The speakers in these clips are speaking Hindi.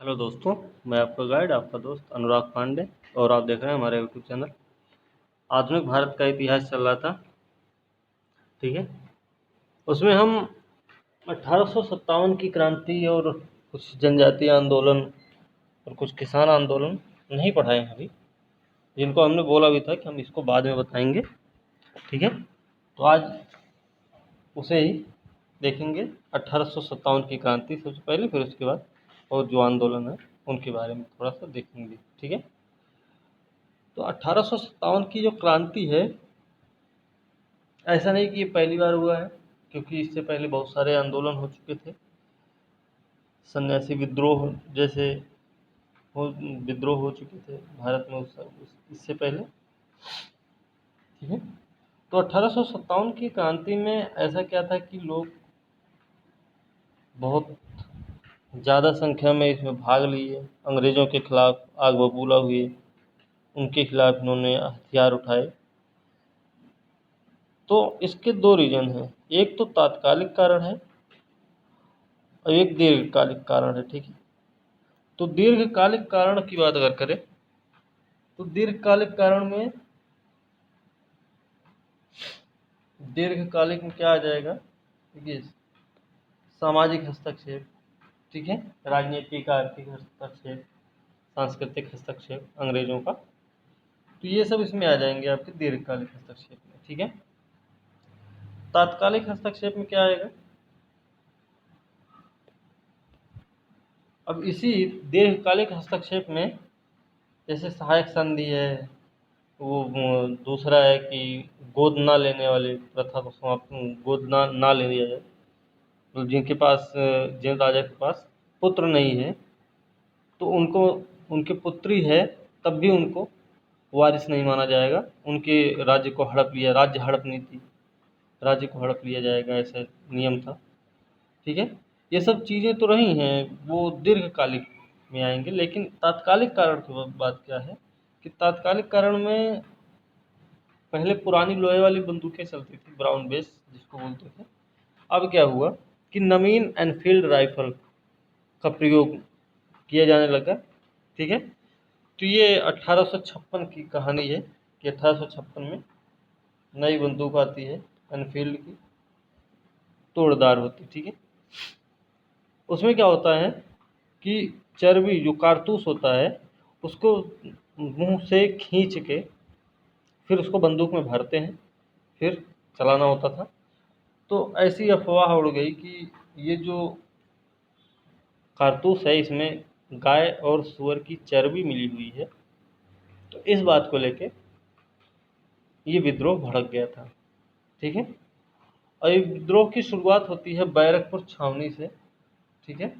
हेलो दोस्तों, मैं आपका गाइड, आपका दोस्त अनुराग पांडे और आप देख रहे हैं हमारे यूट्यूब चैनल। आधुनिक भारत का इतिहास चल रहा था, ठीक है। उसमें हम 1857 की क्रांति और कुछ जनजातीय आंदोलन और कुछ किसान आंदोलन नहीं पढ़ाए हैं अभी, जिनको हमने बोला भी था कि हम इसको बाद में बताएंगे, ठीक है। तो आज उसे ही देखेंगे। 1857 की क्रांति सबसे पहले, फिर उसके बाद और जो आंदोलन है उनके बारे में थोड़ा सा देखेंगे, ठीक है। तो 1857 की जो क्रांति है, ऐसा नहीं कि ये पहली बार हुआ है, क्योंकि इससे पहले बहुत सारे आंदोलन हो चुके थे। सन्यासी विद्रोह जैसे विद्रोह हो चुके थे भारत में इससे पहले, ठीक है। तो 1857 की क्रांति में ऐसा क्या था कि लोग बहुत ज़्यादा संख्या में इसमें भाग लिए, अंग्रेज़ों के खिलाफ आग बबूला हुए, उनके खिलाफ इन्होंने हथियार उठाए। तो इसके दो रीज़न हैं, एक तो तात्कालिक कारण है और एक दीर्घकालिक कारण है, ठीक है। तो दीर्घकालिक कारण की बात अगर करें तो दीर्घकालिक में क्या आ जाएगा, देखिए, सामाजिक हस्तक्षेप, ठीक है, राजनीतिक आर्थिक हस्तक्षेप, सांस्कृतिक हस्तक्षेप अंग्रेजों का, तो ये सब इसमें आ जाएंगे आपके दीर्घकालिक हस्तक्षेप में, ठीक है। तात्कालिक हस्तक्षेप में क्या आएगा, अब इसी दीर्घकालिक हस्तक्षेप में जैसे सहायक संधि है, वो दूसरा है कि गोद ना लेने वाली प्रथा को समाप्त, गोद ना ले लिया जाए, तो जिनके पास जिन राजा के पास पुत्र नहीं है तो उनको, उनके पुत्री है तब भी उनको वारिस नहीं माना जाएगा, उनके राज्य को हड़प लिया, राज्य हड़प नीति, राज्य को हड़प लिया जाएगा, ऐसा नियम था, ठीक है। ये सब चीज़ें तो रही हैं, वो दीर्घकालिक में आएंगे। लेकिन तात्कालिक कारण की बात क्या है कि तात्कालिक कारण में पहले पुरानी लोहे वाली बंदूकें चलती थी, ब्राउन बेस जिसको बोलते थे। अब क्या हुआ कि नवीन एनफील्ड राइफल का प्रयोग किया जाने लगा, ठीक है। तो ये 1856 की कहानी है कि 1856 में नई बंदूक आती है एनफील्ड की, तोड़दार होती, ठीक है। उसमें क्या होता है कि चर्बी जो कारतूस होता है उसको मुंह से खींच के फिर उसको बंदूक में भरते हैं, फिर चलाना होता था। तो ऐसी अफवाह उड़ गई कि ये जो कारतूस है इसमें गाय और सूअर की चर्बी मिली हुई है। तो इस बात को लेके ये विद्रोह भड़क गया था, ठीक है। और ये विद्रोह की शुरुआत होती है बैरकपुर छावनी से, ठीक है।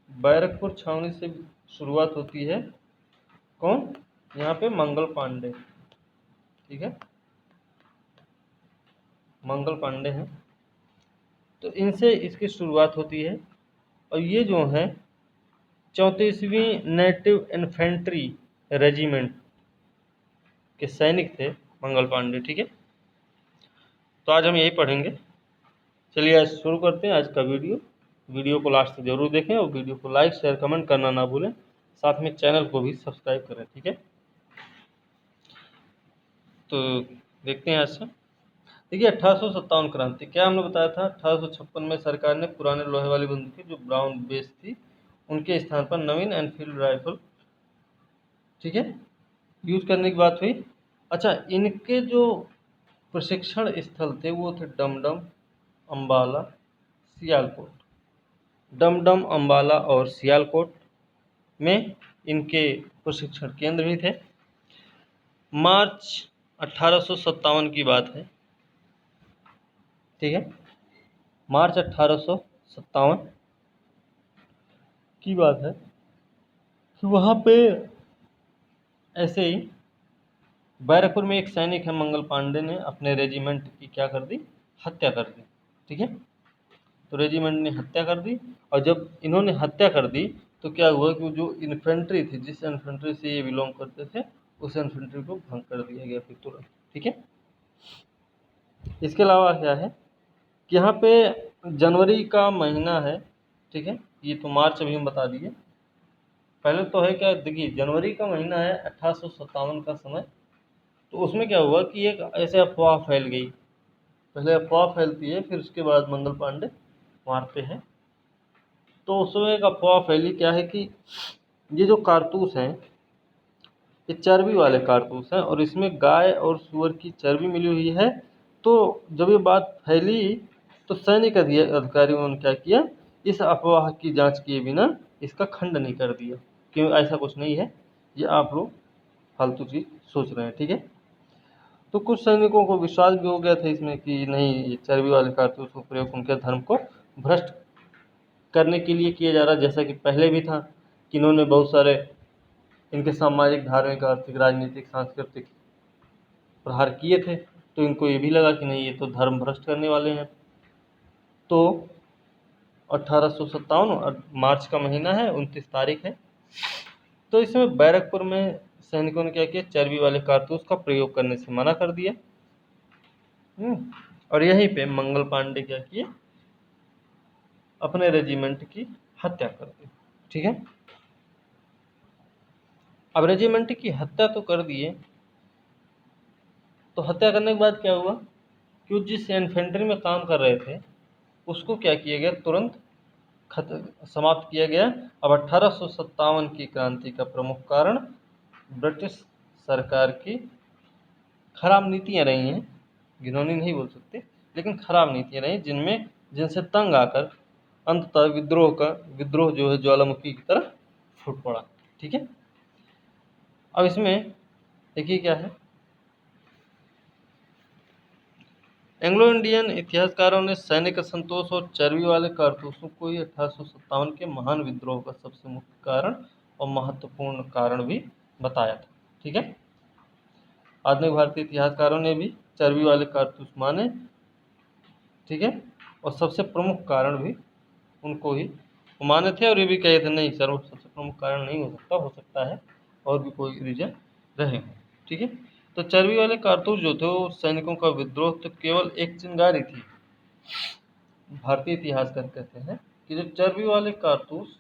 बैरकपुर छावनी से शुरुआत होती है। कौन? यहाँ पे मंगल पांडे, ठीक है, मंगल पांडे हैं। तो इनसे इसकी शुरुआत होती है और ये जो है 34वीं नेटिव इन्फेंट्री रेजिमेंट के सैनिक थे मंगल पांडे, ठीक है। तो आज हम यही पढ़ेंगे। चलिए आज शुरू करते हैं आज का वीडियो को लास्ट तक जरूर देखें और वीडियो को लाइक शेयर कमेंट करना ना भूलें, साथ में चैनल को भी सब्सक्राइब करें, ठीक है। तो देखते हैं आज से। देखिए 1857 क्रांति क्या हमने बताया था, 1856 में सरकार ने पुराने लोहे वाली बंदूकें जो ब्राउन बेस थी उनके स्थान पर नवीन एनफील्ड राइफल, ठीक है, यूज करने की बात हुई। अच्छा, इनके जो प्रशिक्षण स्थल थे वो थे डमडम, अम्बाला, सियालकोट। डमडम, अम्बाला और सियालकोट में इनके प्रशिक्षण केंद्र भी थे। मार्च 1857 की बात है, ठीक है, मार्च 1857 की बात है कि वहाँ पे ऐसे ही बैरकपुर में एक सैनिक है मंगल पांडे ने अपने रेजिमेंट की क्या कर दी, हत्या कर दी, ठीक है। तो रेजिमेंट ने हत्या कर दी और जब इन्होंने हत्या कर दी तो क्या हुआ कि जो इन्फेंट्री थी, जिस इन्फेंट्री से ये बिलोंग करते थे, उस इन्फेंट्री को भंग कर दिया गया फिर तुरंत, ठीक है। इसके अलावा क्या है कि यहाँ पे जनवरी का महीना है, ठीक है, ये तो मार्च अभी हम बता दिए। पहले तो है क्या, देखिए जनवरी का महीना है 1857 का समय। तो उसमें क्या हुआ कि एक ऐसे अफवाह फैल गई। पहले अफवाह फैलती है, फिर उसके बाद मंगल पांडे मारते हैं। तो उसमें एक अफवाह फैली क्या है कि ये जो कारतूस हैं ये चर्बी वाले कारतूस हैं और इसमें गाय और सूअर की चर्बी मिली हुई है। तो जब ये बात फैली तो सैनिक अधिकारियों ने क्या किया, इस अफवाह की जांच किए बिना इसका खंडन नहीं कर दिया कि ऐसा कुछ नहीं है, ये आप लोग फालतू चीज़ सोच रहे हैं। ठीक है। तो कुछ सैनिकों को विश्वास भी हो गया था इसमें कि नहीं, ये चर्बी वाले कारतूस का प्रयोग उनके धर्म को भ्रष्ट करने के लिए किया जा रहा है, जैसा कि पहले भी था कि इन्होंने बहुत सारे इनके सामाजिक, धार्मिक, आर्थिक, राजनीतिक, सांस्कृतिक प्रहार किए थे। तो इनको ये भी लगा कि नहीं, ये तो धर्म भ्रष्ट करने वाले हैं। तो 1857 और मार्च का महीना है, 29 तारीख है। तो इसमें बैरकपुर में सैनिकों ने क्या किया, चर्बी वाले कारतूस का प्रयोग करने से मना कर दिया। और यहीं पे मंगल पांडे क्या किए, अपने रेजिमेंट की हत्या कर दी। ठीक है। अब रेजिमेंट की हत्या तो कर दिए, तो हत्या करने के बाद क्या हुआ कि वो जिस इन्फेंट्री में काम कर रहे थे उसको क्या किया गया, तुरंत समाप्त किया गया। अब 1857 की क्रांति का प्रमुख कारण ब्रिटिश सरकार की खराब नीतियां रही हैं। घिनौनी नहीं बोल सकते, लेकिन खराब नीतियां रही जिनसे तंग आकर अंततः विद्रोह जो है ज्वालामुखी की तरह फूट पड़ा। ठीक है। अब इसमें देखिए क्या है, एंग्लो इंडियन इतिहासकारों ने सैनिक असंतोष और चर्बी वाले कारतूसों को ही 1857 के महान विद्रोह का सबसे मुख्य कारण और महत्वपूर्ण कारण भी बताया था। ठीक है। आधुनिक भारतीय इतिहासकारों ने भी चर्बी वाले कारतूस माने। ठीक है। और सबसे प्रमुख कारण भी उनको ही माने थे, और ये भी कहे थे नहीं सर वो सबसे प्रमुख कारण नहीं हो सकता है और भी कोई रीजन रहे। ठीक है। तो चर्बी वाले कारतूस जो थे वो सैनिकों का विद्रोह तो केवल एक चिंगारी थी। भारतीय इतिहासकार कहते हैं कि जो चर्बी वाले कारतूस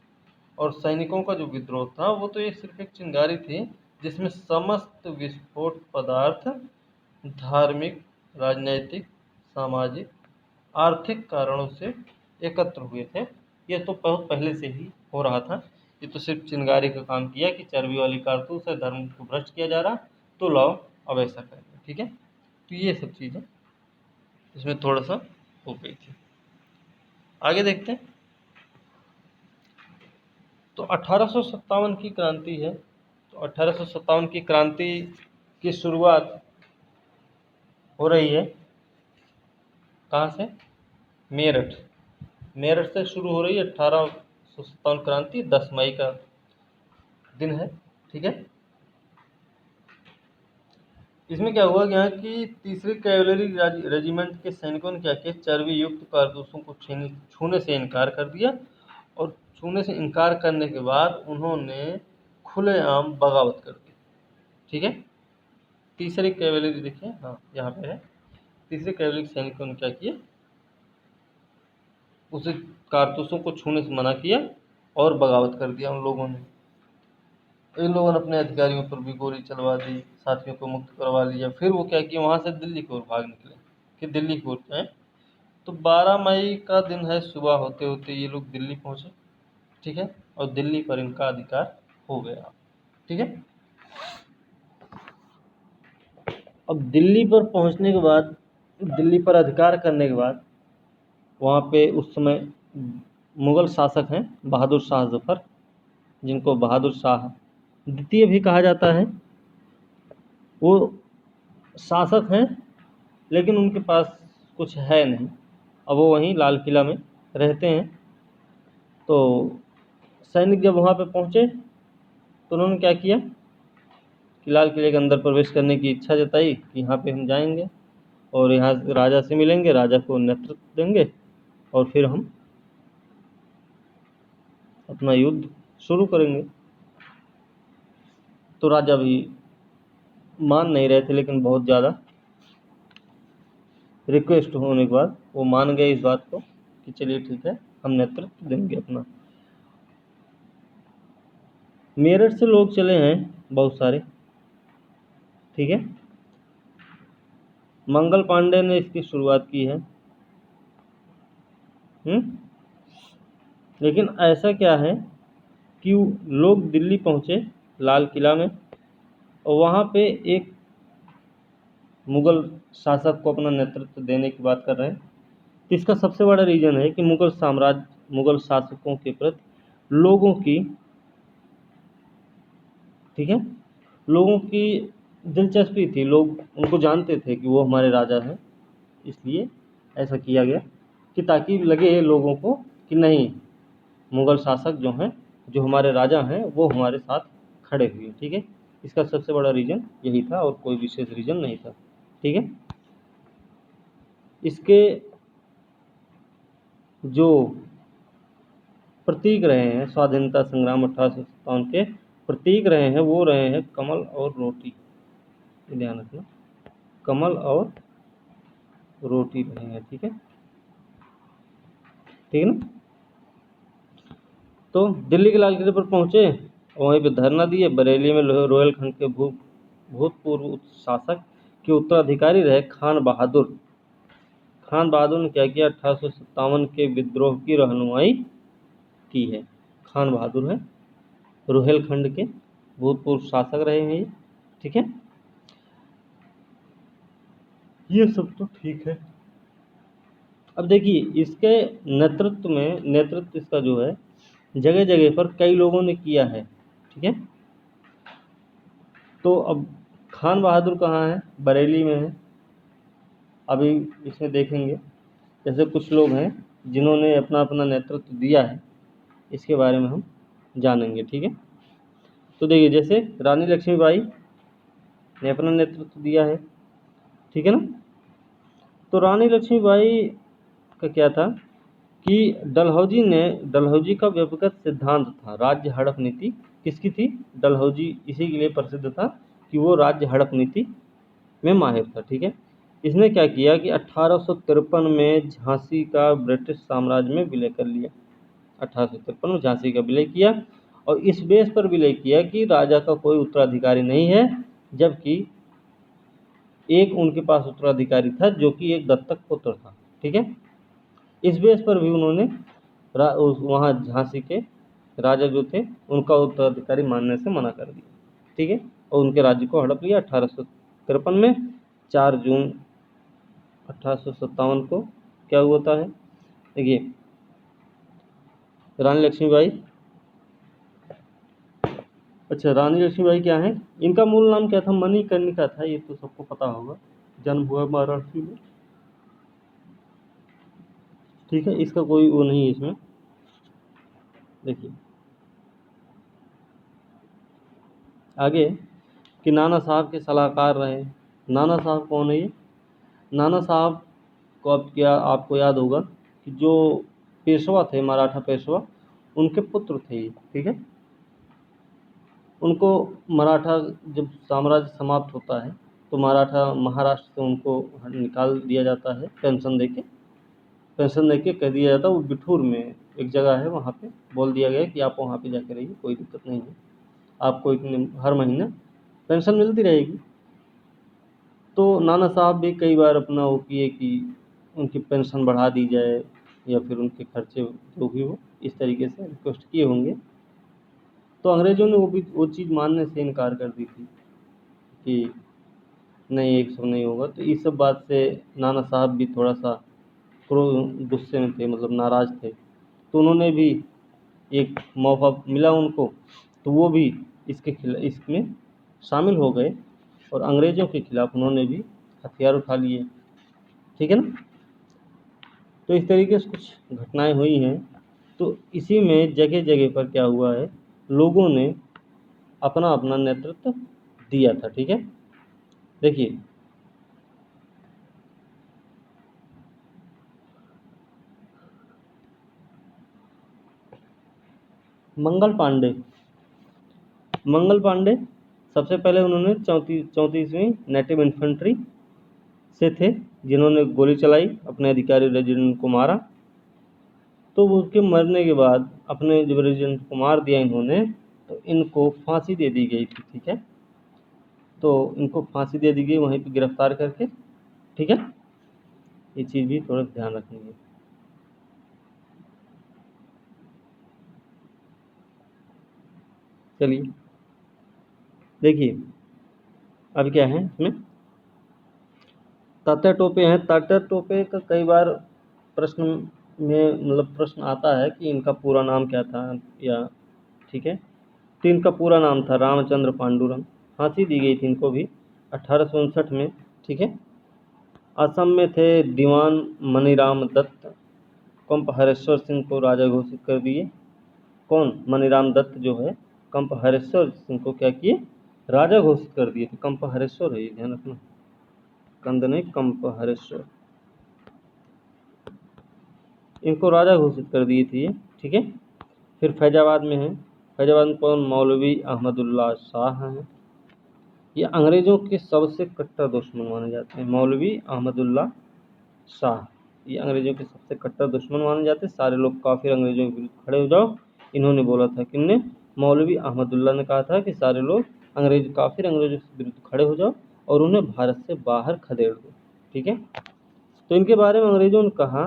और सैनिकों का जो विद्रोह था वो तो ये सिर्फ एक चिंगारी थी जिसमें समस्त विस्फोट पदार्थ धार्मिक, राजनैतिक, सामाजिक, आर्थिक कारणों से एकत्र हुए थे। ये तो बहुत पहले से ही हो रहा था। ये तो सिर्फ चिंगारी का काम किया कि चर्बी वाली कारतूस है, धर्म को भ्रष्ट किया जा रहा, तो लाओ अब ऐसा करेंगे। ठीक है। तो ये सब चीज़ें इसमें थोड़ा सा हो गई थी। आगे देखते हैं। तो 1857 की क्रांति है। तो 1857 की क्रांति की शुरुआत हो रही है कहाँ से, मेरठ। मेरठ से शुरू हो रही है 1857 क्रांति, 10 मई का दिन है। ठीक है। इसमें क्या हुआ, यहाँ की तीसरी कैवलरी रेजिमेंट के सैनिकों ने क्या किया, चर्बी युक्त कारतूसों को छूने से इनकार कर दिया, और छूने से इनकार करने के बाद उन्होंने खुलेआम बगावत कर दी। ठीक है। तीसरी कैवलरी देखिए, हाँ यहाँ पे है। तीसरे कैवलरी सैनिकों ने क्या किया, उसे कारतूसों को छूने से मना किया और बगावत कर दिया उन लोगों ने। इन लोगों ने अपने अधिकारियों पर भी गोली चलवा दी, साथियों को मुक्त करवा लिया। फिर वो क्या किया, वहाँ से दिल्ली की ओर भाग निकले कि दिल्ली की ओर जाएं। तो 12 मई का दिन है, सुबह होते होते ये लोग दिल्ली पहुँचे। ठीक है। और दिल्ली पर इनका अधिकार हो गया। ठीक है। अब दिल्ली पर पहुँचने के बाद, दिल्ली पर अधिकार करने के बाद, वहाँ पे उस समय मुग़ल शासक हैं बहादुर शाह जफ़र, जिनको बहादुर शाह द्वितीय भी कहा जाता है। वो शासक हैं लेकिन उनके पास कुछ है नहीं। अब वो वहीं लाल किला में रहते हैं। तो सैनिक जब वहाँ पे पहुँचे तो उन्होंने क्या किया कि लाल किले के अंदर प्रवेश करने की इच्छा जताई कि यहाँ पे हम जाएंगे और यहाँ राजा से मिलेंगे, राजा को नेतृत्व देंगे और फिर हम अपना युद्ध शुरू करेंगे। तो राजा भी मान नहीं रहे थे, लेकिन बहुत ज़्यादा रिक्वेस्ट होने के बाद वो मान गए इस बात को कि चलिए ठीक है, हम नेतृत्व देंगे अपना। मेरठ से लोग चले हैं बहुत सारे, ठीक है। मंगल पांडे ने इसकी शुरुआत की है। लेकिन ऐसा क्या है कि लोग दिल्ली पहुँचे, लाल किला में, और वहाँ पे एक मुग़ल शासक को अपना नेतृत्व देने की बात कर रहे हैं। तो इसका सबसे बड़ा रीज़न है कि मुग़ल शासकों के प्रति लोगों की, ठीक है, लोगों की दिलचस्पी थी, लोग उनको जानते थे कि वो हमारे राजा हैं, इसलिए ऐसा किया गया कि ताकि लगे लोगों को कि नहीं, मुग़ल शासक जो हैं, जो हमारे राजा हैं, वो हमारे साथ खड़े हुए, ठीक है। इसका सबसे बड़ा रीज़न यही था और कोई विशेष रीज़न नहीं था, ठीक है। इसके जो प्रतीक रहे हैं स्वाधीनता संग्राम 1857 के प्रतीक रहे हैं, वो रहे हैं कमल और रोटी, ध्यान रखना, कमल और रोटी रहे हैं, ठीक है, ठीक है ना। तो दिल्ली के लाल किले पर पहुंचे, वहीं पे धरना दिए। बरेली में रोहिलखंड के भूतपूर्व शासक के उत्तराधिकारी रहे खान बहादुर। खान बहादुर ने क्या किया, 1857 के विद्रोह की रहनुमाई की है। खान बहादुर है, रोहिलखंड के भूतपूर्व शासक रहे हैं ये, ठीक है। ये सब तो ठीक है। अब देखिए, इसके नेतृत्व इसका जो है जगह जगह पर कई लोगों ने किया है, ठीक है। तो अब खान बहादुर कहाँ है, बरेली में है। अभी इसमें देखेंगे जैसे कुछ लोग हैं जिन्होंने अपना अपना नेतृत्व दिया है, इसके बारे में हम जानेंगे, ठीक है। तो देखिए, जैसे रानी लक्ष्मीबाई ने अपना नेतृत्व दिया है, ठीक है ना। तो रानी लक्ष्मीबाई का क्या था कि डलहौजी का व्यक्तिगत सिद्धांत था, राज्य हड़प नीति किसकी थी, डलहौजी इसी के लिए प्रसिद्ध था कि वो राज्य हड़प नीति में माहिर था, ठीक है। इसने क्या किया कि 1853 में झांसी का ब्रिटिश साम्राज्य में विलय कर लिया। 1853 में झांसी का विलय किया, और इस बेस पर विलय किया कि राजा का कोई उत्तराधिकारी नहीं है, जबकि एक उनके पास उत्तराधिकारी था जो कि एक दत्तक पुत्र था, ठीक है। इस बेस पर भी उन्होंने वहाँ झांसी के राजा जो थे उनका उत्तराधिकारी मानने से मना कर दिया, ठीक है, और उनके राज्य को हड़प लिया 1853 में। 4 जून 1857 को क्या हुआ था है, देखिए, रानी लक्ष्मीबाई, अच्छा, रानी लक्ष्मीबाई क्या है, इनका मूल नाम क्या था, मणिकर्णिका था, ये तो सबको पता होगा। जन्म हुआ वाराणसी में, ठीक है, इसका कोई वो नहीं है इसमें। देखिए आगे कि नाना साहब के सलाहकार रहे। नाना साहब कौन है ये, नाना साहब को अब क्या आपको याद होगा कि जो पेशवा थे, मराठा पेशवा, उनके पुत्र थे ये, ठीक है। उनको मराठा जब साम्राज्य समाप्त होता है तो मराठा महाराष्ट्र से उनको निकाल दिया जाता है, पेंशन देके कह दिया जाता है, वो बिठूर में एक जगह है, वहाँ पे बोल दिया गया कि आप वहाँ पे जाके रहिए, कोई दिक्कत नहीं है, आपको इतने हर महीने पेंशन मिलती रहेगी। तो नाना साहब भी कई बार अपना वो किए कि उनकी पेंशन बढ़ा दी जाए या फिर उनके खर्चे जो भी हो, इस तरीके से रिक्वेस्ट किए होंगे। तो अंग्रेज़ों ने वो चीज़ मानने से इनकार कर दी थी कि नहीं, एक सब नहीं होगा। तो इस सब बात से नाना साहब भी थोड़ा सा गुस्से में थे, मतलब नाराज़ थे। तो उन्होंने भी एक मौका मिला उनको, तो वो भी इसमें शामिल हो गए और अंग्रेज़ों के खिलाफ उन्होंने भी हथियार उठा लिए, ठीक है ना। तो इस तरीके से कुछ घटनाएं हुई हैं। तो इसी में जगह जगह पर क्या हुआ है, लोगों ने अपना अपना नेतृत्व दिया था, ठीक है। देखिए, मंगल पांडे सबसे पहले उन्होंने 34वीं नेटिव इन्फेंट्री से थे, जिन्होंने गोली चलाई, अपने अधिकारी रेजिडेंट को मारा। तो उसके मरने के बाद अपने जब रेजिडेंट को मार दिया इन्होंने, तो इनको फांसी दे दी गई थी, ठीक है। तो इनको फांसी दे दी गई वहीं पे गिरफ्तार करके, ठीक है। ये चीज़ भी थोड़ा ध्यान रखेंगे। चलिए देखिए अब क्या है इसमें, तात्या टोपे हैं। तात्या टोपे का कई बार प्रश्न में मतलब प्रश्न आता है कि इनका पूरा नाम क्या था, या ठीक है। तो इनका पूरा नाम था रामचंद्र पांडुरंग। फांसी दी गई थी इनको भी 1859 में, ठीक है। असम में थे दीवान मनीराम दत्त, कंप हरेश्वर सिंह को राजा घोषित कर दिए। कौन? मनीराम दत्त जो है कंप हरेश्वर सिंह को क्या किए? राजा घोषित कर दिए थे। कंप हरेश्वर है, ये ध्यान रखना, कंद नहीं, कंप हरेश्वर। इनको राजा घोषित कर दिए थे ये, ठीक है। फिर फैजाबाद में है। फैजाबाद में कौन? मौलवी अहमदुल्ला शाह हैं। ये अंग्रेजों के सबसे कट्टर दुश्मन माने जाते हैं। मौलवी अहमदुल्ला शाह ये अंग्रेजों के सबसे कट्टर दुश्मन माने जाते हैं। सारे लोग काफिर अंग्रेजों के विरुद्ध खड़े हो जाओ, इन्होंने बोला था। किनने? मौलवी अहमदुल्ला ने कहा था कि सारे लोग काफिर अंग्रेजों के विरुद्ध खड़े हो जाओ और उन्हें भारत से बाहर खदेड़ दो, ठीक है। तो इनके बारे में अंग्रेजों ने कहा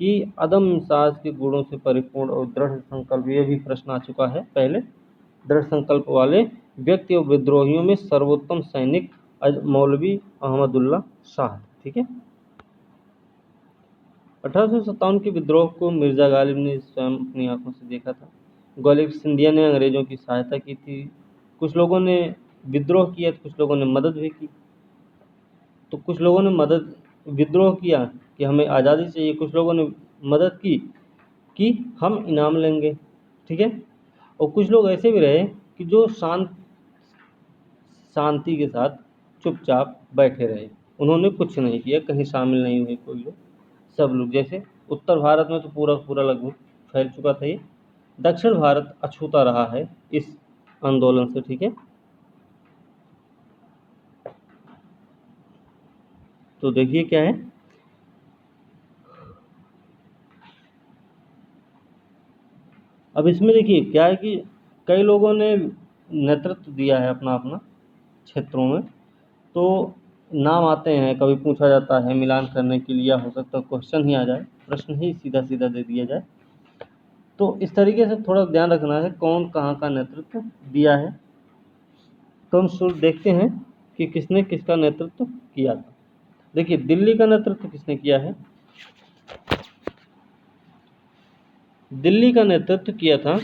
कि अदम मिजाज के गुणों से परिपूर्ण और दृढ़ संकल्प, ये भी प्रश्न आ चुका है पहले, दृढ़ संकल्प वाले व्यक्ति और विद्रोहियों में सर्वोत्तम सैनिक मौलवी अहमदुल्ला शाह, ठीक है। 1857 के विद्रोह को मिर्जा गालिब ने स्वयं अपनी आंखों से देखा था। ग्वालियर सिंधिया ने अंग्रेजों की सहायता की थी। कुछ लोगों ने विद्रोह किया तो कुछ लोगों ने मदद भी की। तो कुछ लोगों ने मदद विद्रोह किया कि हमें आज़ादी चाहिए, कुछ लोगों ने मदद की कि हम इनाम लेंगे, ठीक है। और कुछ लोग ऐसे भी रहे कि जो शांति के साथ चुपचाप बैठे रहे, उन्होंने कुछ नहीं किया, कहीं शामिल नहीं हुए कोई लोग। सब लोग, जैसे उत्तर भारत में तो पूरा पूरा लगभग फैल चुका था ये, दक्षिण भारत अछूता रहा है इस आंदोलन से, ठीक है। तो देखिए क्या है, अब इसमें देखिए क्या है कि कई लोगों ने नेतृत्व दिया है अपना अपना क्षेत्रों में। तो नाम आते हैं, कभी पूछा जाता है मिलान करने के लिए, हो सकता है क्वेश्चन ही आ जाए, प्रश्न ही सीधा सीधा दे दिया जाए। तो इस तरीके से थोड़ा ध्यान रखना है कौन कहाँ का नेतृत्व दिया है। तो हम शुरू देखते हैं कि किसने किसका नेतृत्व किया था। देखिए दिल्ली का नेतृत्व किसने किया है? दिल्ली का नेतृत्व किया था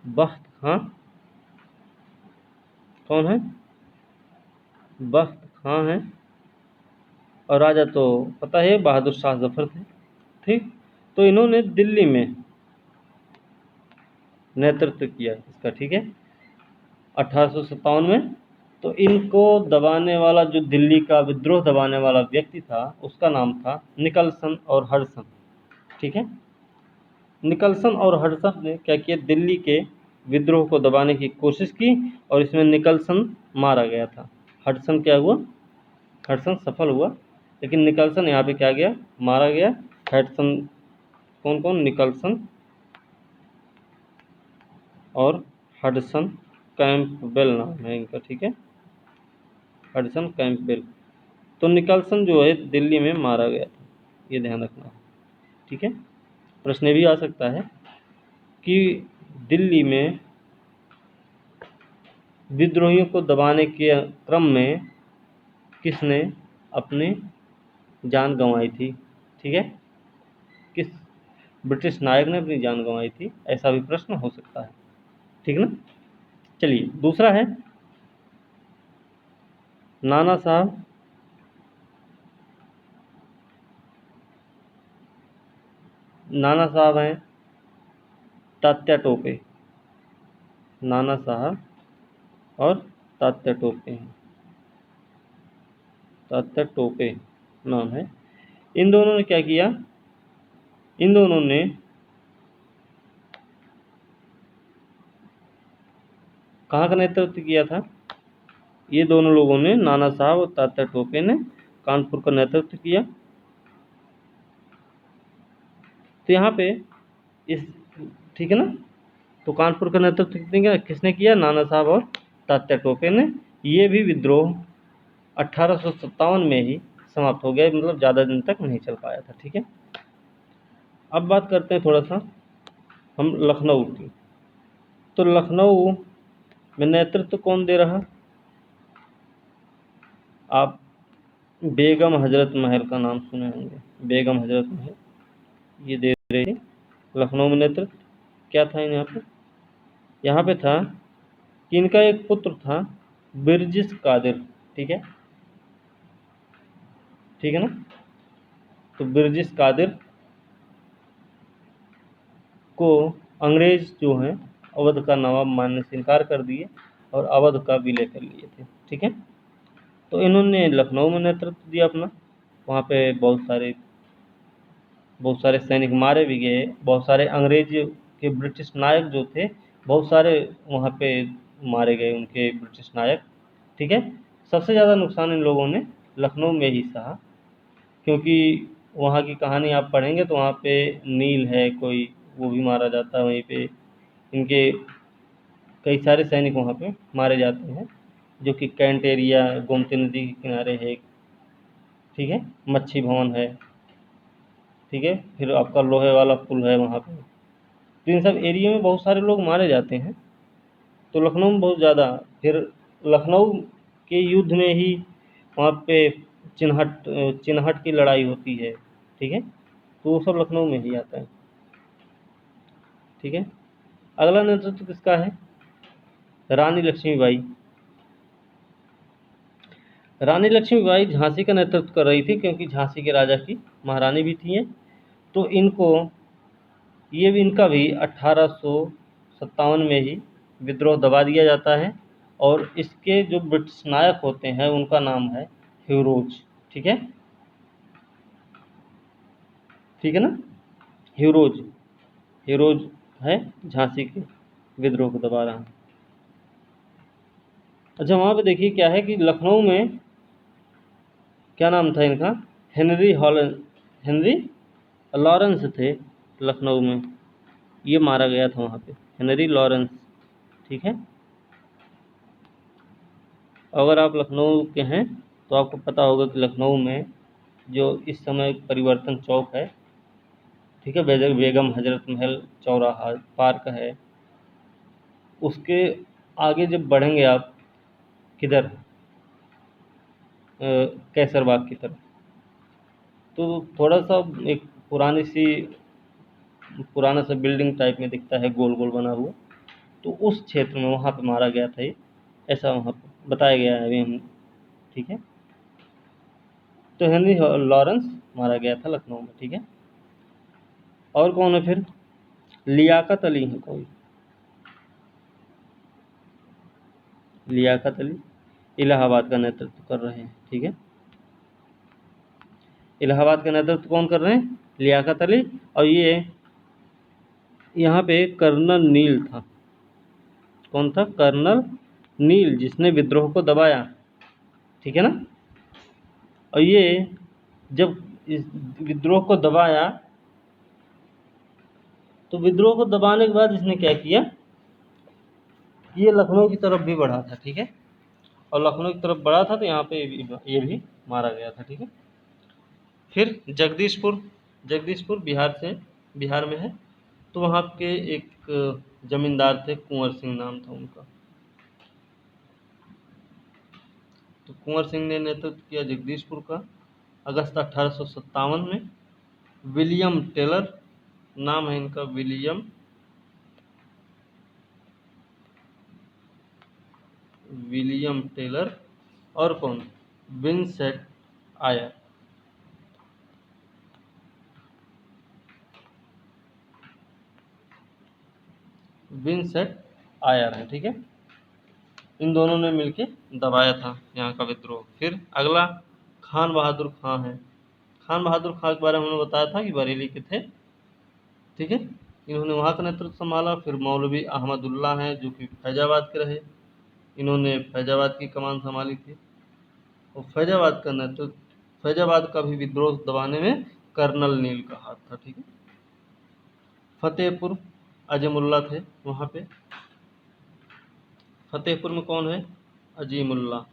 बख्त खां। कौन है? बख्त खां है। और राजा तो पता है बहादुर शाह जफर थे, ठीक। तो इन्होंने दिल्ली में नेतृत्व किया इसका, ठीक है, 1857 में। तो इनको दबाने वाला, जो दिल्ली का विद्रोह दबाने वाला व्यक्ति था, उसका नाम था निकलसन और हडसन, ठीक है। निकलसन और हडसन ने क्या किया? दिल्ली के विद्रोह को दबाने की कोशिश की और इसमें निकलसन मारा गया था। हडसन क्या हुआ? हडसन सफल हुआ, लेकिन निकलसन यहाँ पे क्या गया? मारा गया। हडसन कौन कौन? निकलसन और हडसन कैंपबेल नाम है इनका, ठीक है, हडसन कैंपबेल। तो निकलसन जो है दिल्ली में मारा गया था, ये ध्यान रखना, ठीक है। प्रश्न भी आ सकता है कि दिल्ली में विद्रोहियों को दबाने के क्रम में किसने अपनी जान गंवाई थी, ठीक है, किस ब्रिटिश नायक ने अपनी जान गंवाई थी, ऐसा भी प्रश्न हो सकता है, ठीक ना। चलिए दूसरा है नाना साहब नाना साहब हैं तात्या टोपे। नाना साहब और तात्या टोपे हैं, तात्या टोपे नाम है। इन दोनों ने क्या किया? इन दोनों ने कहाँ का नेतृत्व किया था? ये दोनों लोगों ने, नाना साहब और तात्या टोपे ने कानपुर का नेतृत्व किया। तो यहाँ पे इस, ठीक है ना, तो कानपुर का नेतृत्व किसने किया? नाना साहब और तात्या टोपे ने। ये भी विद्रोह 1857 में ही समाप्त हो गया, मतलब ज़्यादा दिन तक नहीं चल पाया था। ठीक है, अब बात करते हैं थोड़ा सा हम लखनऊ की। तो लखनऊ में नेतृत्व कौन दे रहा? आप बेगम हजरत महल का नाम सुने होंगे। बेगम हजरत महल ये दे रही थी लखनऊ में नेतृत्व। क्या था यहाँ पे? यहाँ पे था कि इनका एक पुत्र था बिरजिस कादिर। ठीक है, ठीक है ना। तो बिरजिस कादिर को अंग्रेज जो हैं अवध का नवाब मानने से इनकार कर दिए और अवध का विलय कर लिए थे। ठीक है, तो इन्होंने लखनऊ में नेतृत्व दिया अपना। वहाँ पे बहुत सारे सैनिक मारे भी गए। बहुत सारे अंग्रेज के ब्रिटिश नायक जो थे, बहुत सारे वहाँ पे मारे गए उनके ब्रिटिश नायक। ठीक है, सबसे ज़्यादा नुकसान इन लोगों ने लखनऊ में ही सहा, क्योंकि वहाँ की कहानी आप पढ़ेंगे तो वहाँ पे नील है कोई, वो भी मारा जाता है वहीं पे। इनके कई सारे सैनिक वहाँ पे मारे जाते हैं, जो कि कैंट एरिया गोमती नदी के किनारे है। ठीक है, मच्छी भवन है। ठीक है, फिर आपका लोहे वाला पुल है वहाँ पे। तो इन सब एरिया में बहुत सारे लोग मारे जाते हैं। तो लखनऊ में बहुत ज़्यादा, फिर लखनऊ के युद्ध में ही वहाँ पे चिन्हट की लड़ाई होती है। ठीक है, तो वो सब लखनऊ में ही आता है। ठीक है, अगला नेतृत्व किसका है? रानी लक्ष्मीबाई। रानी लक्ष्मीबाई झांसी का नेतृत्व कर रही थी, क्योंकि झांसी के राजा की महारानी भी थी। तो इनका भी 1857 में ही विद्रोह दबा दिया जाता है। और इसके जो ब्रिटिश नायक होते हैं उनका नाम है ह्यूरोज। ठीक है, ठीक है ना। ह्यूरोज ह्यूरोज है झांसी के विद्रोह को दबा रहा। अच्छा, वहाँ पे देखिए क्या है कि लखनऊ में क्या नाम था इनका? हेनरी लॉरेंस थे लखनऊ में। ये मारा गया था वहाँ पे, हेनरी लॉरेंस। ठीक है, अगर आप लखनऊ के हैं तो आपको पता होगा कि लखनऊ में जो इस समय परिवर्तन चौक है, ठीक है, बेगम हजरत महल चौराहा पार्क है, उसके आगे जब बढ़ेंगे आप किधर, कैसर बाग की तरफ, तो थोड़ा सा एक पुराना सा बिल्डिंग टाइप में दिखता है, गोल गोल बना हुआ। तो उस क्षेत्र में वहाँ पे मारा गया था ये, ऐसा वहाँ पे बताया गया है अभी हम। ठीक है, तो हेनरी लॉरेंस मारा गया था लखनऊ में। ठीक है, और कौन है फिर? लियाकत अली है कोई। लियाकत अली इलाहाबाद का नेतृत्व कर रहे हैं। ठीक है, इलाहाबाद का नेतृत्व कौन कर रहे हैं? लियाकत अली। और ये यहाँ पे कर्नल नील था। कौन था? कर्नल नील, जिसने विद्रोह को दबाया। ठीक है ना। और ये जब इस विद्रोह को दबाया, तो विद्रोह को दबाने के बाद इसने क्या किया, ये लखनऊ की तरफ भी बढ़ा था। ठीक है, और लखनऊ की तरफ बढ़ा था तो यहाँ पे ये भी मारा गया था। ठीक है, फिर जगदीशपुर बिहार में है। तो वहाँ के एक जमींदार थे, कुंवर सिंह नाम था उनका। तो कुंवर सिंह ने नेतृत्व किया जगदीशपुर का। अगस्त 1857 में विलियम टेलर नाम है इनका, विलियम टेलर, और कौन? विंसेंट आयर। विंसेंट आयर है। ठीक है, इन दोनों ने मिलके दबाया था यहाँ का विद्रोह। फिर अगला खान बहादुर खां है। खान बहादुर खां के बारे में हमने बताया था कि बरेली के थे। ठीक है, इन्होंने वहाँ का नेतृत्व संभाला। फिर मौलवी अहमदुल्ला हैं, जो कि फैजाबाद के रहे। इन्होंने फैजाबाद की कमान संभाली थी। और फैजाबाद का भी विद्रोह दबाने में कर्नल नील का हाथ था। ठीक है, फतेहपुर अजीमुल्ला थे वहाँ पे। फतेहपुर में कौन है? अजीमुल्ला,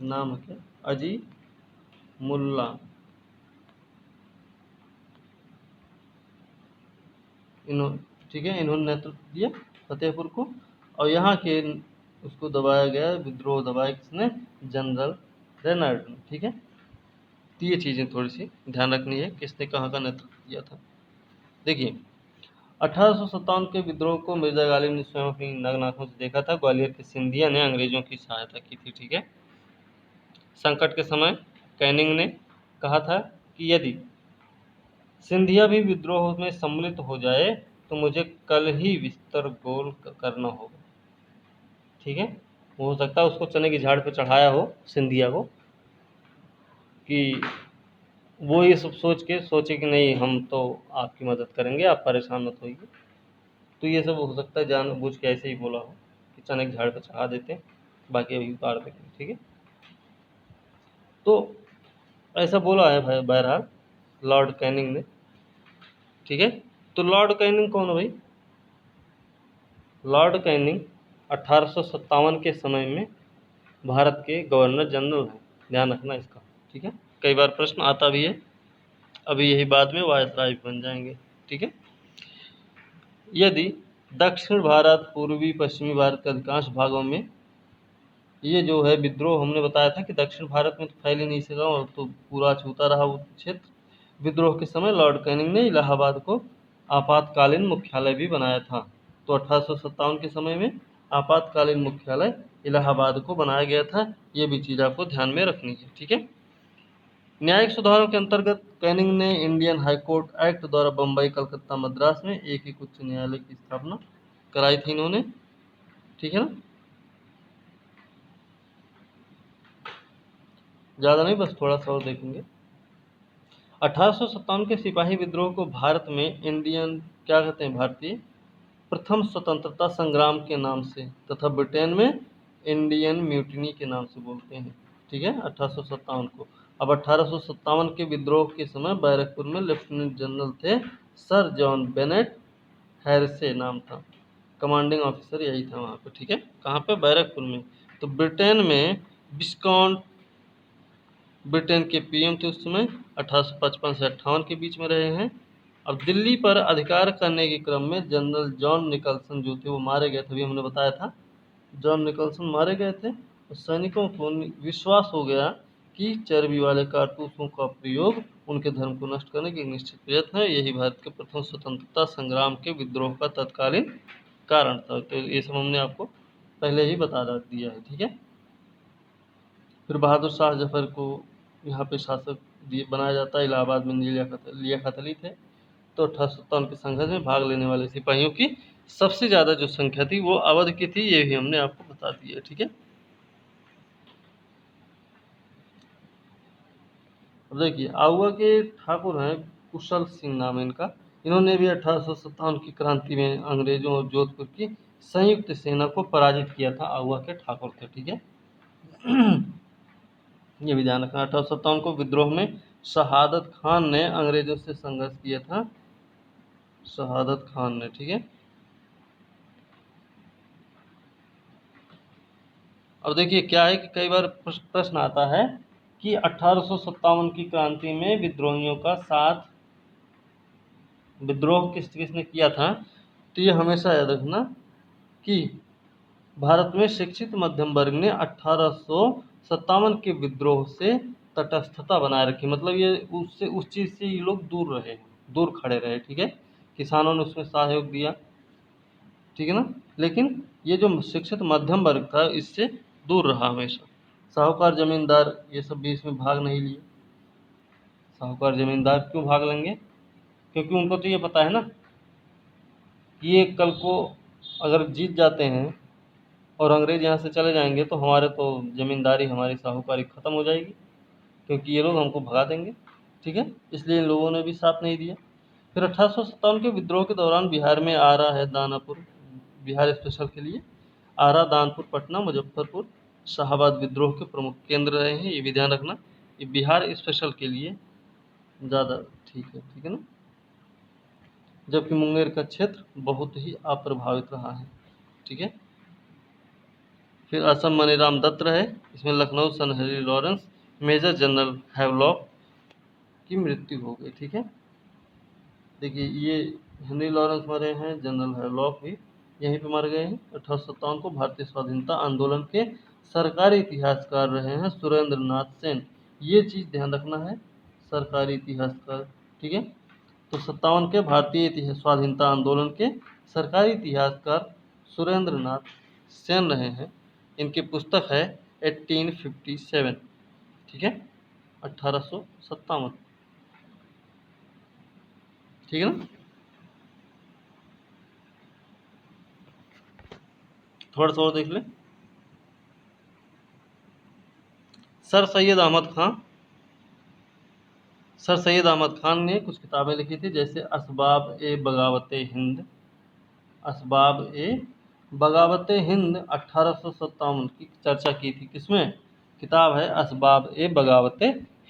नाम है क्या? अजीमुल्ला। ठीक है, इन्होंने नेतृत्व दिया फतेहपुर को, और यहाँ के उसको दबाया गया, विद्रोह दबाया किसने? जनरल रेनाल्ड ने। ठीक है, तो ये चीज़ें थोड़ी सी ध्यान रखनी है, किसने कहाँ का नेतृत्व किया था। देखिए, 1857 के विद्रोह को मिर्जा गालिब ने स्वयं अपनी नग्न आंखों से देखा था। ग्वालियर के सिंधिया ने अंग्रेजों की सहायता की थी। ठीक है, संकट के समय कैनिंग ने कहा था कि यदि सिंधिया भी विद्रोह में सम्मिलित हो जाए तो मुझे कल ही बिस्तर गोल करना होगा। ठीक है, हो सकता है उसको चने की झाड़ पे चढ़ाया हो सिंधिया को, कि वो ये सब सोचे कि नहीं हम तो आपकी मदद करेंगे, आप परेशान मत होइए। तो ये सब हो सकता है जानबूझ के ऐसे ही बोला हो कि चने की झाड़ पे चढ़ा देते हैं, बाकी अभी उतार देंगे। ठीक है, तो ऐसा बोला है भाई, बहरहाल लॉर्ड कैनिंग ने। ठीक है, तो लॉर्ड कैनिंग कौन है भाई? लॉर्ड कैनिंग 1857 के समय में भारत के गवर्नर जनरल हैं, ध्यान रखना इसका। ठीक है, कई बार प्रश्न आता भी है, अभी यही बाद में वायसराय बन जाएंगे। ठीक है, यदि दक्षिण भारत, पूर्वी पश्चिमी भारत के अधिकांश भागों में ये जो है विद्रोह, हमने बताया था कि दक्षिण भारत में तो फैल ही नहीं सका और तो पूरा छूता रहा वो क्षेत्र। विद्रोह के समय लॉर्ड कैनिंग ने इलाहाबाद को आपातकालीन मुख्यालय भी बनाया था। तो 1857 के समय में आपातकालीन मुख्यालय इलाहाबाद को बनाया गया था। ये भी चीज़ आपको ध्यान में रखनी है। ठीक है, न्यायिक सुधारों के अंतर्गत कैनिंग ने इंडियन हाई कोर्ट एक्ट द्वारा बम्बई, कलकत्ता, मद्रास में एक ही उच्च न्यायालय की स्थापना कराई थी इन्होंने। ठीक है ना, ज़्यादा नहीं, बस थोड़ा सा और देखेंगे। 1857 के सिपाही विद्रोह को भारत में इंडियन क्या कहते हैं? भारतीय प्रथम स्वतंत्रता संग्राम के नाम से, तथा ब्रिटेन में इंडियन म्यूटिनी के नाम से बोलते हैं। ठीक है, 1857 को। अब 1857 के विद्रोह के समय बैरकपुर में लेफ्टिनेंट जनरल थे सर जॉन बेनेट हैरिसे नाम था, कमांडिंग ऑफिसर यही था वहाँ पे। ठीक है, कहाँ पे? बैरकपुर में। तो ब्रिटेन में विस्कॉन्ट, ब्रिटेन के पीएम थे उस समय, 1855 से 58 के बीच में रहे हैं। अब दिल्ली पर अधिकार करने के क्रम में जनरल जॉन निकलसन जो थे वो मारे गए थे, अभी हमने बताया था, जॉन निकलसन मारे गए थे। और सैनिकों को विश्वास हो गया कि चर्बी वाले कारतूसों का प्रयोग उनके धर्म को नष्ट करने की एक निश्चित प्रयत्न है। यही भारत के प्रथम स्वतंत्रता संग्राम के विद्रोह का तत्कालीन कारण था। तो ये सब हमने आपको पहले ही बता दिया है। ठीक है, फिर बहादुर शाह जफर को यहाँ पे शासक बनाया जाता है। इलाहाबाद में लियाकत अली थे। तो 1857 के संघर्ष में भाग लेने वाले सिपाहियों की सबसे ज़्यादा जो संख्या थी वो अवध की थी, ये भी हमने आपको बता दिया। ठीक है, अब देखिए, आउवा के ठाकुर हैं, कुशल सिंह नाम है इनका। इन्होंने भी 1857 की क्रांति में अंग्रेजों और जोधपुर की संयुक्त सेना को पराजित किया था। आउवा के ठाकुर थे। ठीक है, ये भी ध्यान रखना। 1857 को विद्रोह में शहादत खान ने अंग्रेजों से संघर्ष किया था, शहादत खान ने। ठीक है, अब देखिए क्या है कि कई बार प्रश्न आता है कि 1857 की क्रांति में विद्रोहियों का साथ, विद्रोह किस किसने किया था? तो ये हमेशा याद रखना कि भारत में शिक्षित मध्यम वर्ग ने 1857 के विद्रोह से तटस्थता बनाए रखी, मतलब ये उससे, उस चीज़ से ये लोग दूर रहे, दूर खड़े रहे। ठीक है, किसानों ने उसमें सहयोग दिया। ठीक है ना, लेकिन ये जो शिक्षित मध्यम वर्ग था इससे दूर रहा हमेशा। साहूकार जमींदार ये सब भी इसमें भाग नहीं लिए। साहूकार जमींदार क्यों भाग लेंगे? क्योंकि उनको तो ये पता है ना कि ये कल को अगर जीत जाते हैं और अंग्रेज यहाँ से चले जाएंगे तो हमारे तो ज़मींदारी, हमारी साहूकारी ख़त्म हो जाएगी, क्योंकि ये लोग हमको भगा देंगे। ठीक है, इसलिए इन लोगों ने भी साथ नहीं दिया। फिर 1857 के विद्रोह के दौरान बिहार में आरा है, दानापुर, बिहार स्पेशल के लिए आरा, दानपुर, पटना, मुजफ्फरपुर, शाहाबाद विद्रोह के प्रमुख केंद्र रहे हैं। ये भी ध्यान रखना, ये बिहार स्पेशल के लिए ज़्यादा ठीक है। ठीक है ना, जबकि मुंगेर का क्षेत्र बहुत ही अप्रभावित रहा है। ठीक है। फिर असम मनीराम दत्त रहे, इसमें लखनऊ सन Henry Lawrence, major general Havelock की मृत्यु हो गई। ठीक है। देखिए ये हेनरी लॉरेंस मरे हैं, जनरल हैवलॉक भी यहीं पे मर गए हैं। 1857 को भारतीय स्वाधीनता आंदोलन के सरकारी इतिहासकार रहे हैं सुरेंद्र नाथ सेन। ये चीज़ ध्यान रखना है, सरकारी इतिहासकार। ठीक है। तो 57 के भारतीय स्वाधीनता आंदोलन के सरकारी इतिहासकार सुरेंद्र नाथ सेन रहे हैं। इनकी पुस्तक है 1857। ठीक है, 1857। ठीक है ना। थोड़ा सा और देख ले। सर सैयद अहमद खान ने कुछ किताबें लिखी थी, जैसे असबाब ए बगावत हिंद। असबाब ए बगावत हिंद 1857 की चर्चा की थी। किसमें? किताब है असबाब ए बगावत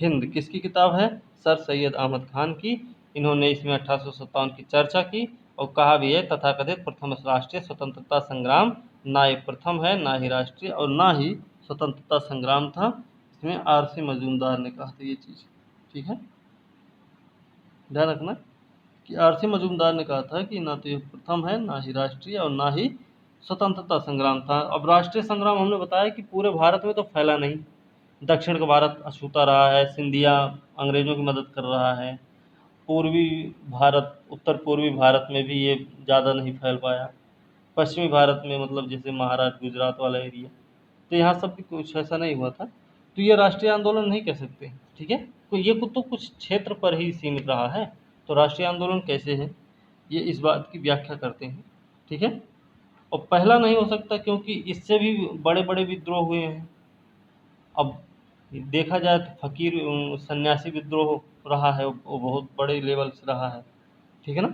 हिंद। किसकी किताब है? सर सैयद अहमद खान की। इन्होंने इसमें 1857 की चर्चा की और कहा भी है तथाकथित प्रथम राष्ट्रीय स्वतंत्रता संग्राम ना ये प्रथम है, ना ही राष्ट्रीय और ना ही स्वतंत्रता संग्राम था। इसमें आरसी मजूमदार ने कहा था ये चीज़। ठीक है, ध्यान रखना कि आरसी मजूमदार ने कहा था कि ना तो ये प्रथम है, ना ही राष्ट्रीय और ना ही स्वतंत्रता संग्राम था। अब राष्ट्रीय संग्राम हमने बताया कि पूरे भारत में तो फैला नहीं, दक्षिण का भारत अछूता रहा है, सिंधिया अंग्रेजों की मदद कर रहा है, पूर्वी भारत उत्तर पूर्वी भारत में भी ये ज़्यादा नहीं फैल पाया, पश्चिमी भारत में मतलब जैसे महाराष्ट्र गुजरात वाला एरिया, तो यहाँ सब भी कुछ ऐसा नहीं हुआ था, तो ये राष्ट्रीय आंदोलन नहीं कह सकते। ठीक है, तो ये तो कुछ क्षेत्र पर ही सीमित रहा है, तो राष्ट्रीय आंदोलन कैसे है ये इस बात की व्याख्या करते हैं। ठीक है, और पहला नहीं हो सकता क्योंकि इससे भी बड़े बड़े विद्रोह हुए हैं। अब देखा जाए तो फकीर सन्यासी विद्रोह रहा है, वो बहुत बड़े लेवल से रहा है। ठीक है ना,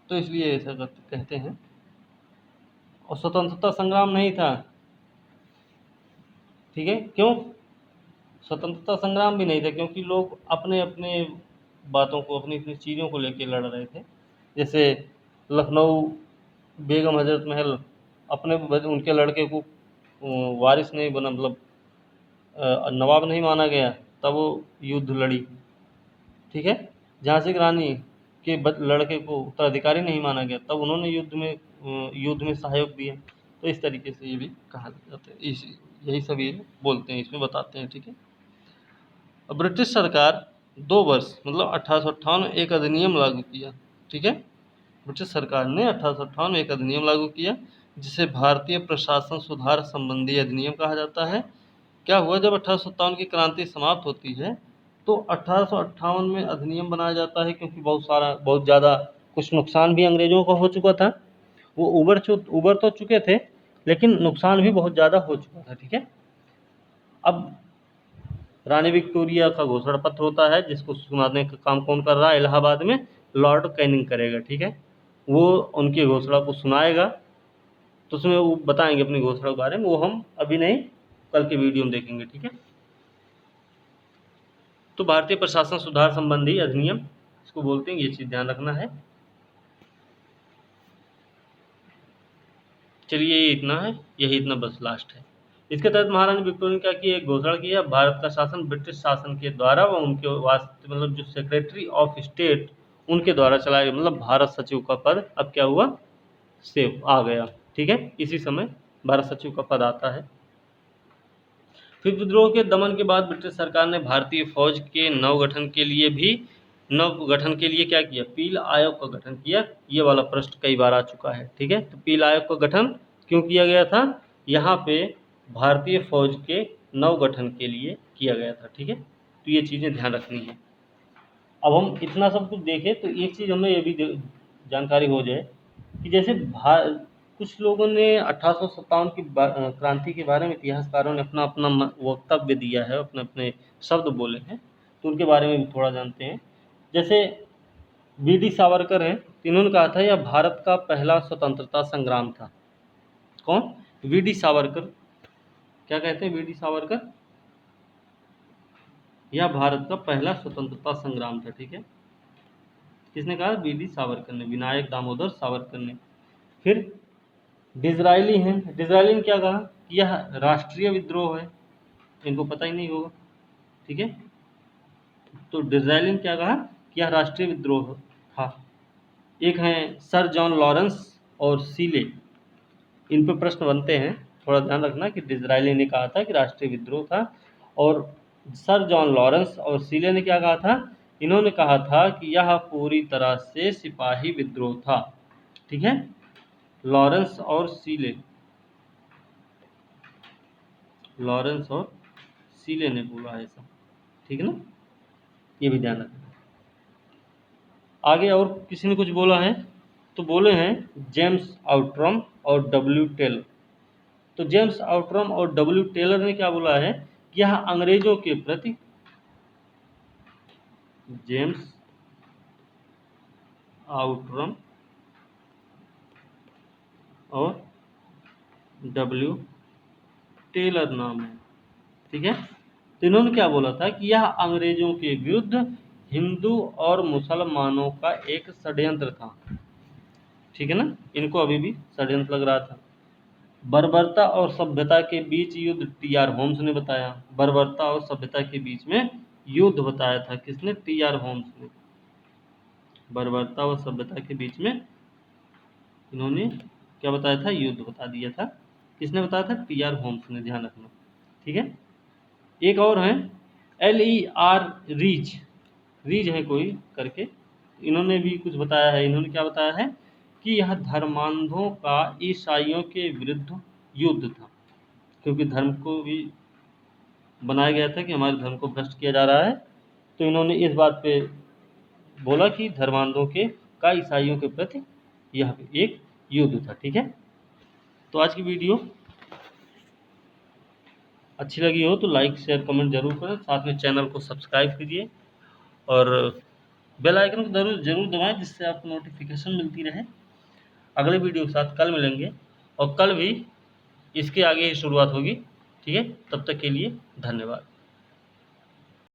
तो इसलिए ऐसा कहते हैं। और स्वतंत्रता संग्राम नहीं था। ठीक है, क्यों? स्वतंत्रता संग्राम भी नहीं था क्योंकि लोग अपने अपने बातों को, अपनी अपनी चीज़ों को लेके लड़ रहे थे। जैसे लखनऊ बेगम हजरत महल अपने उनके लड़के को वारिस नहीं बना, मतलब नवाब नहीं माना गया, तब वो युद्ध लड़ी। ठीक है, झांसी की रानी के लड़के को उत्तराधिकारी नहीं माना गया, तब उन्होंने युद्ध में सहयोग दिया। तो इस तरीके से ये भी कहा जाता है, इस यही सब ये बोलते हैं, इसमें बताते हैं। ठीक है, अब ब्रिटिश सरकार 2 वर्ष मतलब 1858 में एक अधिनियम लागू किया। ठीक है, ब्रिटिश सरकार ने 1858 में एक अधिनियम लागू किया जिसे भारतीय प्रशासन सुधार संबंधी अधिनियम कहा जाता है। क्या हुआ, जब 1857 की क्रांति समाप्त होती है तो 1858 में अधिनियम बनाया जाता है, क्योंकि बहुत ज़्यादा कुछ नुकसान भी अंग्रेजों को हो चुका था। वो उबर तो चुके थे, लेकिन नुकसान भी बहुत ज़्यादा हो चुका था। ठीक है, अब रानी विक्टोरिया का घोषणा पत्र होता है जिसको सुनाने का काम कौन कर रहा है? इलाहाबाद में लॉर्ड कैनिंग करेगा। ठीक है, वो उनकी घोषणा को सुनाएगा, तो उसमें वो बताएंगे अपनी घोषणा के बारे में, वो हम अभी नहीं कल के वीडियो में देखेंगे। ठीक है, तो भारतीय प्रशासन सुधार संबंधी अधिनियम इसको बोलते हैं, ये चीज़ ध्यान रखना है। चलिए ये इतना है, यही इतना बस लास्ट है। इसके तहत महारानी विक्टोरिया ने क्या किया, एक घोषणा किया, भारत का शासन ब्रिटिश शासन के द्वारा व उनके वास्ते मतलब जो सेक्रेटरी ऑफ स्टेट उनके द्वारा चलाया गया, मतलब भारत सचिव का पद अब क्या हुआ, सेव आ गया। ठीक है, इसी समय भारत सचिव का पद आता है। फिर विद्रोह के दमन के बाद ब्रिटिश सरकार ने भारतीय फौज के नवगठन के लिए क्या किया, पील आयोग का गठन किया। ये वाला प्रश्न कई बार आ चुका है। ठीक है, तो पील आयोग का गठन क्यों किया गया था? यहाँ पे भारतीय फौज के नवगठन के लिए किया गया था। ठीक है, तो ये चीज़ें ध्यान रखनी है। अब हम इतना सब कुछ देखें तो एक चीज़ हमें ये भी जानकारी हो जाए कि जैसे कुछ लोगों ने 1857 की क्रांति के बारे में इतिहासकारों ने अपना अपना वक्तव्य दिया है, अपने अपने शब्द बोले हैं, तो उनके बारे में भी थोड़ा जानते हैं। जैसे वी.डी. सावरकर हैं, इन्होंने कहा था यह भारत का पहला स्वतंत्रता संग्राम था। कौन? वी.डी. सावरकर। क्या कहते हैं वी.डी. सावरकर? यह भारत का पहला स्वतंत्रता संग्राम था। ठीक है, किसने कहा? वीडी सावरकर ने, विनायक दामोदर सावरकर ने। फिर डिज़रायली हैं, डिज़रायली ने क्या कहा कि यह राष्ट्रीय विद्रोह है, इनको पता ही नहीं होगा, ठीक है। तो डिज़रायली ने क्या कहा कि यह राष्ट्रीय विद्रोह था। एक हैं सर जॉन लॉरेंस और सीले, इन पर प्रश्न बनते हैं, थोड़ा ध्यान रखना कि डिज़रायली ने कहा था कि राष्ट्रीय विद्रोह था, और सर जॉन लॉरेंस और सीले ने क्या कहा था? इन्होंने कहा था कि यह पूरी तरह से सिपाही विद्रोह था, ठीक है। लॉरेंस और सीले, लॉरेंस और सीले ने बोला है ऐसा, ठीक है ना, ये भी ध्यान रखना। आगे और किसी ने कुछ बोला है तो बोले हैं जेम्स आउट्रम और डब्ल्यू टेलर। तो जेम्स आउट्रम और डब्ल्यू टेलर ने क्या बोला है कि यह अंग्रेजों के प्रति, जेम्स आउट्रम और डब्ल्यू टेलर नाम है, ठीक है। तो इन्होंने क्या बोला था कि यह अंग्रेजों के विरुद्ध हिंदू और मुसलमानों का एक षड्यंत्र था, ठीक है ना, इनको अभी भी षड्यंत्र लग रहा था। बर्बरता और सभ्यता के बीच युद्ध, टी.आर. होम्स ने बताया। बर्बरता और सभ्यता के बीच में युद्ध बताया था, किसने? टी.आर. होम्स ने। बर्बरता और सभ्यता के बीच में इन्होंने क्या बताया था? युद्ध बता दिया था। किसने बताया था? टी.आर. होम्स ने, ध्यान रखना, ठीक है। एक और है L.E.R. रीच, रीज है कोई करके, इन्होंने भी कुछ बताया है। इन्होंने क्या बताया है कि यह धर्मांधों का ईसाइयों के विरुद्ध युद्ध था, क्योंकि धर्म को भी बनाया गया था कि हमारे धर्म को भ्रष्ट किया जा रहा है। तो इन्होंने इस बात पे बोला कि धर्मांधों के का ईसाइयों के प्रति यह एक युद्ध था, ठीक है। तो आज की वीडियो अच्छी लगी हो तो लाइक शेयर कमेंट जरूर करें, साथ में चैनल को सब्सक्राइब कीजिए और बेल आइकन को जरूर जरूर दबाएं, जिससे आपको नोटिफिकेशन मिलती रहे। अगले वीडियो के साथ कल मिलेंगे, और कल भी इसके आगे ही शुरुआत होगी, ठीक है। तब तक के लिए धन्यवाद।